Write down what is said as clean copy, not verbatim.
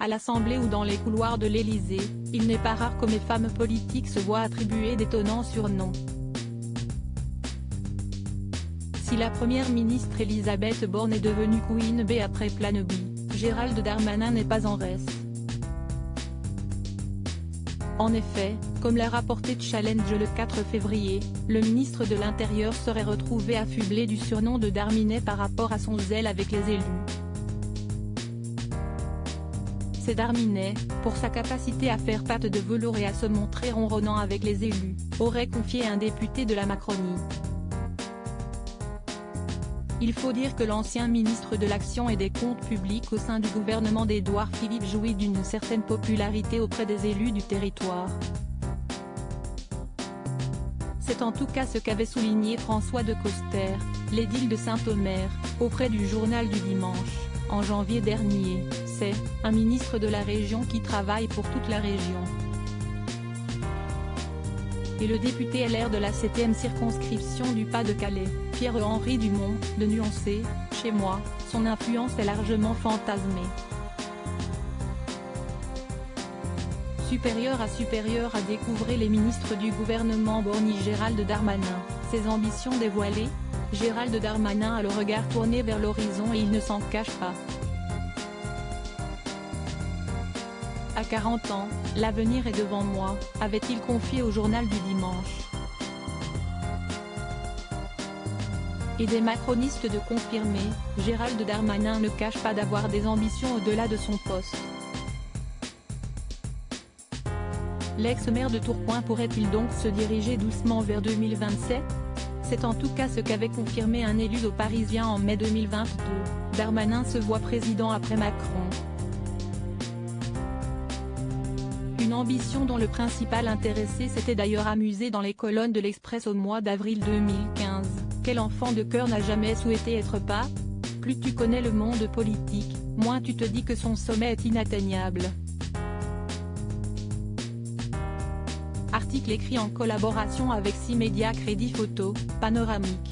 l'Assemblée ou dans les couloirs de l'Élysée, il n'est pas rare que mes femmes politiques se voient attribuer d'étonnants surnoms. Si la première ministre Elisabeth Borne est devenue Queen Bee après Plan B, Gérald Darmanin n'est pas en reste. En effet, comme l'a rapporté Challenge le 4 février, le ministre de l'Intérieur serait retrouvé affublé du surnom de Darminet par rapport à son zèle avec les élus. C'est Darminet, pour sa capacité à faire patte de velours et à se montrer ronronnant avec les élus, aurait confié un député de la Macronie. Il faut dire que l'ancien ministre de l'Action et des Comptes publics au sein du gouvernement d'Édouard Philippe jouit d'une certaine popularité auprès des élus du territoire. C'est en tout cas ce qu'avait souligné François de Coster, l'édile de Saint-Omer, auprès du Journal du Dimanche, en janvier dernier. C'est un ministre de la région qui travaille pour toute la région. Et le député LR de la 7e circonscription du Pas-de-Calais, Pierre-Henri Dumont, de nuancer, chez moi, son influence est largement fantasmée. Supérieur à découvrir les ministres du gouvernement Borne Gérald Darmanin, ses ambitions dévoilées, Gérald Darmanin a le regard tourné vers l'horizon et il ne s'en cache pas. À 40 ans, l'avenir est devant moi, avait-il confié au Journal du Dimanche. Et des macronistes de confirmer, Gérald Darmanin ne cache pas d'avoir des ambitions au-delà de son poste. L'ex-maire de Tourcoing pourrait-il donc se diriger doucement vers 2027 ? C'est en tout cas ce qu'avait confirmé un élu aux Parisiens en mai 2022, Darmanin se voit président après Macron. Une ambition dont le principal intéressé s'était d'ailleurs amusé dans les colonnes de l'Express au mois d'avril 2015. Quel enfant de cœur n'a jamais souhaité être pape ? Plus tu connais le monde politique, moins tu te dis que son sommet est inatteignable. Article écrit en collaboration avec 6 médias Crédit Photo, Panoramique.